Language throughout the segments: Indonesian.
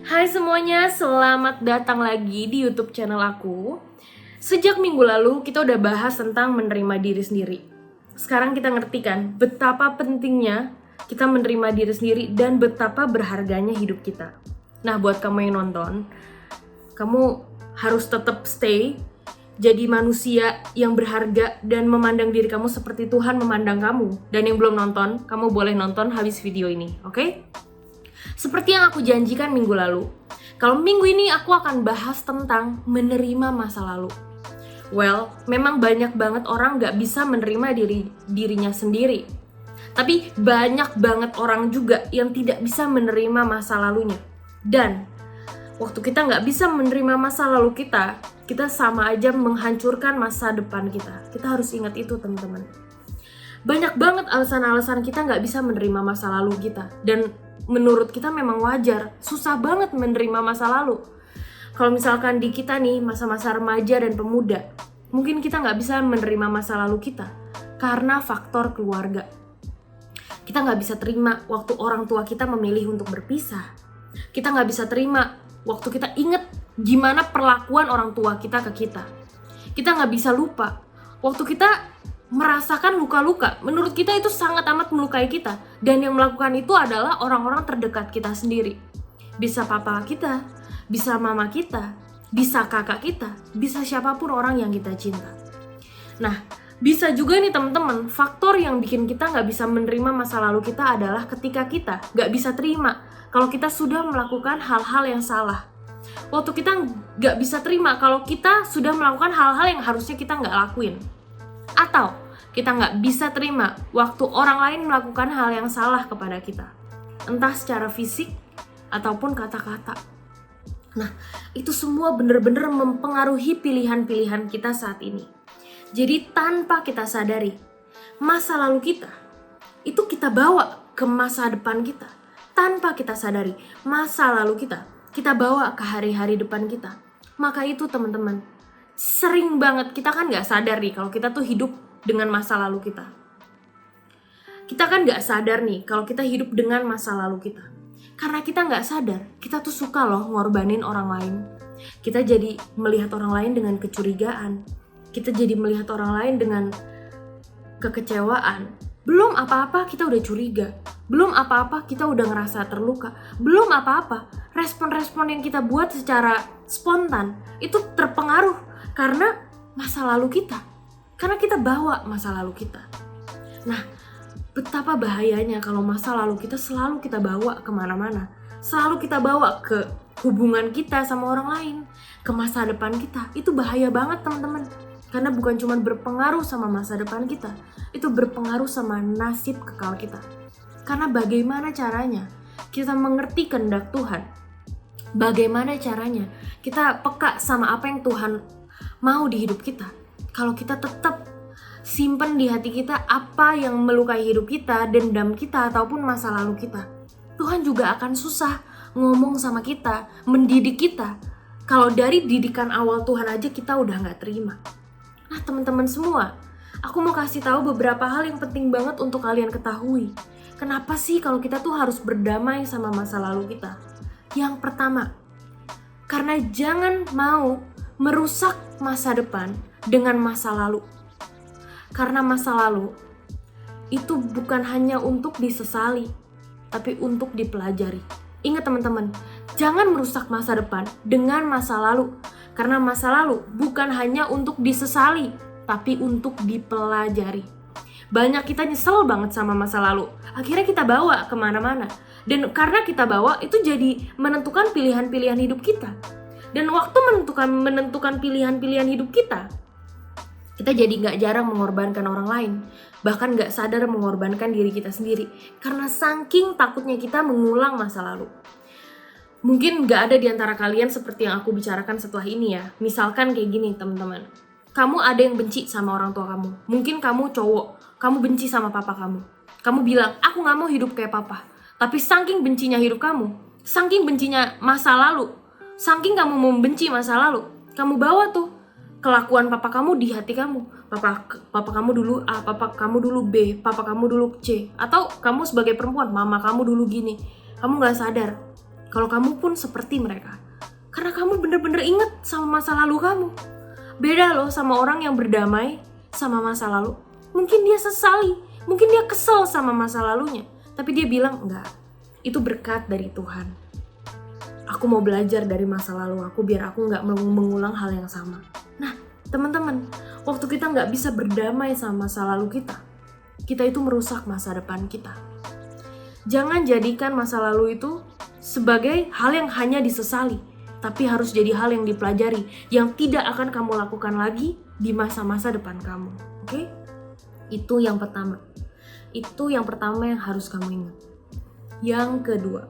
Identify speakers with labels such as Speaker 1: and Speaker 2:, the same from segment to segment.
Speaker 1: Hai semuanya, selamat datang lagi di YouTube channel aku. Sejak minggu lalu kita udah bahas tentang menerima diri sendiri. Sekarang kita ngerti kan betapa pentingnya kita menerima diri sendiri dan betapa berharganya hidup kita. Nah, buat kamu yang nonton, kamu harus tetap stay jadi manusia yang berharga dan memandang diri kamu seperti Tuhan memandang kamu. Dan yang belum nonton, kamu boleh nonton habis video ini, oke? Seperti yang aku janjikan minggu lalu, kalau minggu ini aku akan bahas tentang menerima masa lalu. Well, memang banyak banget orang gak bisa menerima dirinya sendiri. Tapi banyak banget orang juga yang tidak bisa menerima masa lalunya. Dan waktu kita gak bisa menerima masa lalu kita sama aja menghancurkan masa depan kita. Kita harus ingat itu, teman-teman. Banyak banget alasan-alasan kita gak bisa menerima masa lalu kita. Dan menurut kita memang wajar, susah banget menerima masa lalu. Kalau misalkan di kita nih, masa-masa remaja dan pemuda, mungkin kita gak bisa menerima masa lalu kita karena faktor keluarga. Kita gak bisa terima waktu orang tua kita memilih untuk berpisah. Kita gak bisa terima waktu kita inget gimana perlakuan orang tua kita ke kita. Kita gak bisa lupa waktu kita merasakan luka-luka, menurut kita itu sangat amat melukai kita. Dan yang melakukan itu adalah orang-orang terdekat kita sendiri. Bisa papa kita, bisa mama kita, bisa kakak kita, bisa siapapun orang yang kita cinta. Nah, bisa juga nih teman-teman, faktor yang bikin kita gak bisa menerima masa lalu kita adalah ketika kita gak bisa terima kalau kita sudah melakukan hal-hal yang salah. Waktu kita gak bisa terima kalau kita sudah melakukan hal-hal yang harusnya kita gak lakuin. Atau kita nggak bisa terima waktu orang lain melakukan hal yang salah kepada kita. Entah secara fisik ataupun kata-kata. Nah, itu semua benar-benar mempengaruhi pilihan-pilihan kita saat ini. Jadi tanpa kita sadari, masa lalu kita, itu kita bawa ke masa depan kita. Tanpa kita sadari, masa lalu kita bawa ke hari-hari depan kita. Maka itu teman-teman, sering banget kita kan gak sadar nih kalau kita tuh hidup dengan masa lalu kita. Kita kan gak sadar nih kalau kita hidup dengan masa lalu kita. Karena kita gak sadar, kita tuh suka loh ngorbanin orang lain. Kita jadi melihat orang lain dengan kecurigaan. Kita jadi melihat orang lain dengan kekecewaan. Belum apa-apa kita udah curiga. Belum apa-apa kita udah ngerasa terluka. Belum apa-apa respon-respon yang kita buat secara spontan itu terpengaruh karena masa lalu kita. Karena kita bawa masa lalu kita. Nah, betapa bahayanya kalau masa lalu kita selalu kita bawa kemana-mana. Selalu kita bawa ke hubungan kita sama orang lain. Ke masa depan kita. Itu bahaya banget teman-teman. Karena bukan cuma berpengaruh sama masa depan kita. Itu berpengaruh sama nasib kekal kita. Karena bagaimana caranya kita mengerti kehendak Tuhan. Bagaimana caranya kita peka sama apa yang Tuhan mau di hidup kita. Kalau kita tetap simpen di hati kita apa yang melukai hidup kita, dendam kita, ataupun masa lalu kita, Tuhan juga akan susah ngomong sama kita, mendidik kita. Kalau dari didikan awal Tuhan aja kita udah gak terima. Nah teman-teman semua, aku mau kasih tahu beberapa hal yang penting banget untuk kalian ketahui. Kenapa sih kalau kita tuh harus berdamai sama masa lalu kita? Yang pertama, karena jangan mau merusak masa depan dengan masa lalu. Karena masa lalu itu bukan hanya untuk disesali, tapi untuk dipelajari. Ingat teman-teman, jangan merusak masa depan dengan masa lalu. Karena masa lalu bukan hanya untuk disesali, tapi untuk dipelajari. Banyak kita nyesel banget sama masa lalu. Akhirnya kita bawa kemana-mana. Dan karena kita bawa, itu jadi menentukan pilihan-pilihan hidup kita. Dan waktu menentukan pilihan-pilihan hidup kita jadi gak jarang mengorbankan orang lain. Bahkan gak sadar mengorbankan diri kita sendiri. Karena saking takutnya kita mengulang masa lalu. Mungkin gak ada di antara kalian seperti yang aku bicarakan setelah ini ya. Misalkan kayak gini teman-teman. Kamu ada yang benci sama orang tua kamu. Mungkin kamu cowok, kamu benci sama papa kamu. Kamu bilang, aku gak mau hidup kayak papa. Tapi saking bencinya hidup kamu, saking bencinya masa lalu, saking kamu membenci masa lalu, kamu bawa tuh kelakuan papa kamu di hati kamu. Papa kamu dulu A, papa kamu dulu B, papa kamu dulu C. Atau kamu sebagai perempuan, mama kamu dulu gini. Kamu gak sadar kalau kamu pun seperti mereka. Karena kamu bener-bener inget sama masa lalu kamu. Beda loh sama orang yang berdamai sama masa lalu. Mungkin dia sesali, mungkin dia kesel sama masa lalunya, tapi dia bilang, enggak, itu berkat dari Tuhan. Aku mau belajar dari masa lalu aku biar aku nggak mengulang hal yang sama. Nah, teman-teman, waktu kita nggak bisa berdamai sama masa lalu kita itu merusak masa depan kita. Jangan jadikan masa lalu itu sebagai hal yang hanya disesali, tapi harus jadi hal yang dipelajari, yang tidak akan kamu lakukan lagi di masa-masa depan kamu. Oke? Itu yang pertama. Itu yang pertama yang harus kamu ingat. Yang kedua,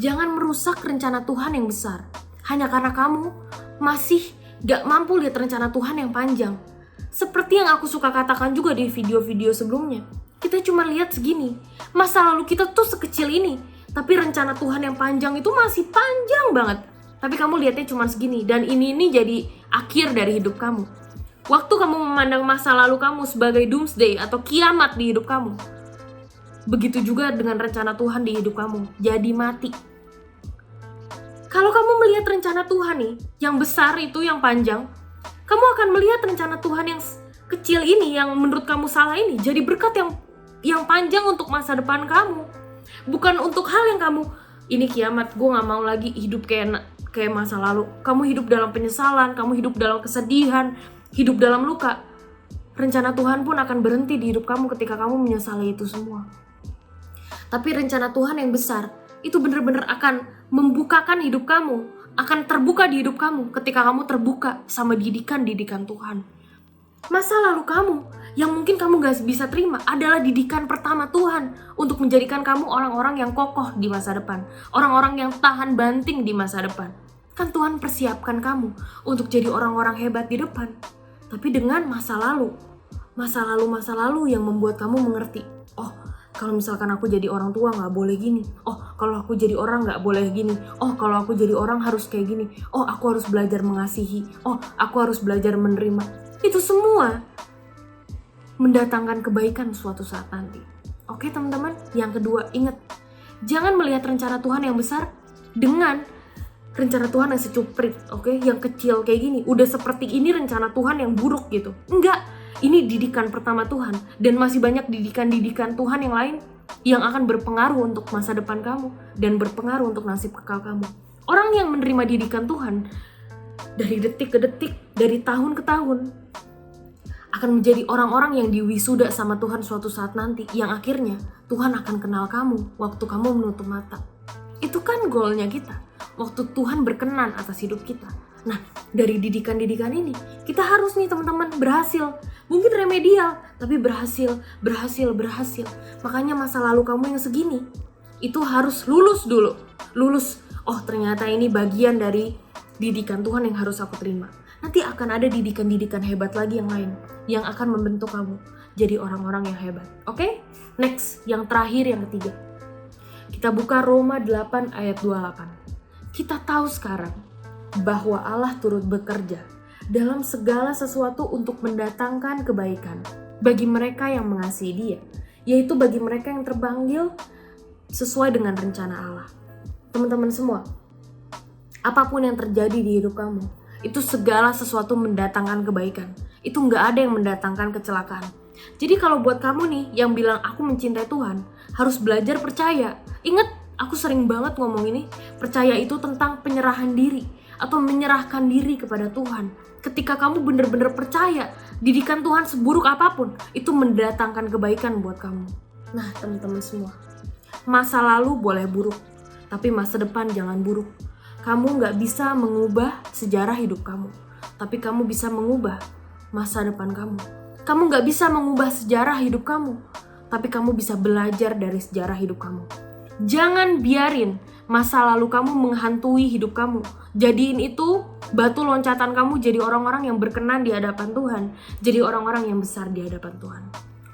Speaker 1: jangan merusak rencana Tuhan yang besar hanya karena kamu masih gak mampu lihat rencana Tuhan yang panjang. Seperti yang aku suka katakan juga di video-video sebelumnya, kita cuma lihat segini. Masa lalu kita tuh sekecil ini, tapi rencana Tuhan yang panjang itu masih panjang banget. Tapi kamu lihatnya cuma segini, dan ini jadi akhir dari hidup kamu. Waktu kamu memandang masa lalu kamu sebagai doomsday atau kiamat di hidup kamu, begitu juga dengan rencana Tuhan di hidup kamu, jadi mati. Kalau kamu melihat rencana Tuhan nih, yang besar itu, yang panjang, kamu akan melihat rencana Tuhan yang kecil ini, yang menurut kamu salah ini, jadi berkat yang panjang untuk masa depan kamu. Bukan untuk hal yang kamu, ini kiamat, gue gak mau lagi hidup kayak masa lalu. Kamu hidup dalam penyesalan, kamu hidup dalam kesedihan, hidup dalam luka. Rencana Tuhan pun akan berhenti di hidup kamu ketika kamu menyesali itu semua. Tapi rencana Tuhan yang besar, itu benar-benar akan membukakan hidup kamu, akan terbuka di hidup kamu ketika kamu terbuka sama didikan-didikan Tuhan. Masa lalu kamu yang mungkin kamu gak bisa terima adalah didikan pertama Tuhan untuk menjadikan kamu orang-orang yang kokoh di masa depan, orang-orang yang tahan banting di masa depan. Kan Tuhan persiapkan kamu untuk jadi orang-orang hebat di depan, tapi dengan masa lalu yang membuat kamu mengerti, oh, kalau misalkan aku jadi orang tua gak boleh gini. Oh, kalau aku jadi orang gak boleh gini. Oh, kalau aku jadi orang harus kayak gini. Oh, aku harus belajar mengasihi. Oh, aku harus belajar menerima. Itu semua mendatangkan kebaikan suatu saat nanti. Oke teman-teman, yang kedua, ingat, jangan melihat rencana Tuhan yang besar dengan rencana Tuhan yang secuprit, oke? Yang kecil kayak gini, udah seperti ini rencana Tuhan yang buruk gitu. Enggak, ini didikan pertama Tuhan, dan masih banyak didikan-didikan Tuhan yang lain yang akan berpengaruh untuk masa depan kamu dan berpengaruh untuk nasib kekal kamu. Orang yang menerima didikan Tuhan dari detik ke detik, dari tahun ke tahun, akan menjadi orang-orang yang diwisuda sama Tuhan suatu saat nanti, yang akhirnya Tuhan akan kenal kamu waktu kamu menutup mata. Itu kan goalnya kita, waktu Tuhan berkenan atas hidup kita. Nah, dari didikan-didikan ini, kita harus nih teman-teman berhasil. Mungkin remedial, tapi berhasil. Makanya masa lalu kamu yang segini, itu harus lulus dulu. Lulus, oh ternyata ini bagian dari didikan Tuhan yang harus aku terima. Nanti akan ada didikan-didikan hebat lagi yang lain, yang akan membentuk kamu jadi orang-orang yang hebat. Oke? Next, yang terakhir, yang ketiga. Kita buka Roma 8 ayat 28. Kita tahu sekarang bahwa Allah turut bekerja dalam segala sesuatu untuk mendatangkan kebaikan bagi mereka yang mengasihi Dia, yaitu bagi mereka yang terpanggil sesuai dengan rencana Allah. Teman-teman semua, apapun yang terjadi di hidup kamu, itu segala sesuatu mendatangkan kebaikan. Itu nggak ada yang mendatangkan kecelakaan. Jadi kalau buat kamu nih yang bilang aku mencintai Tuhan, harus belajar percaya. Ingat, aku sering banget ngomong ini, percaya itu tentang penyerahan diri atau menyerahkan diri kepada Tuhan. Ketika kamu benar-benar percaya, didikan Tuhan seburuk apapun, itu mendatangkan kebaikan buat kamu. Nah teman-teman semua, masa lalu boleh buruk, tapi masa depan jangan buruk. Kamu gak bisa mengubah sejarah hidup kamu, tapi kamu bisa mengubah masa depan kamu. Kamu gak bisa mengubah sejarah hidup kamu, tapi kamu bisa belajar dari sejarah hidup kamu. Jangan biarin masa lalu kamu menghantui hidup kamu. Jadiin itu batu loncatan kamu jadi orang-orang yang berkenan di hadapan Tuhan, jadi orang-orang yang besar di hadapan Tuhan.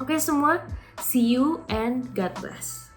Speaker 1: Oke semua, see you and God bless.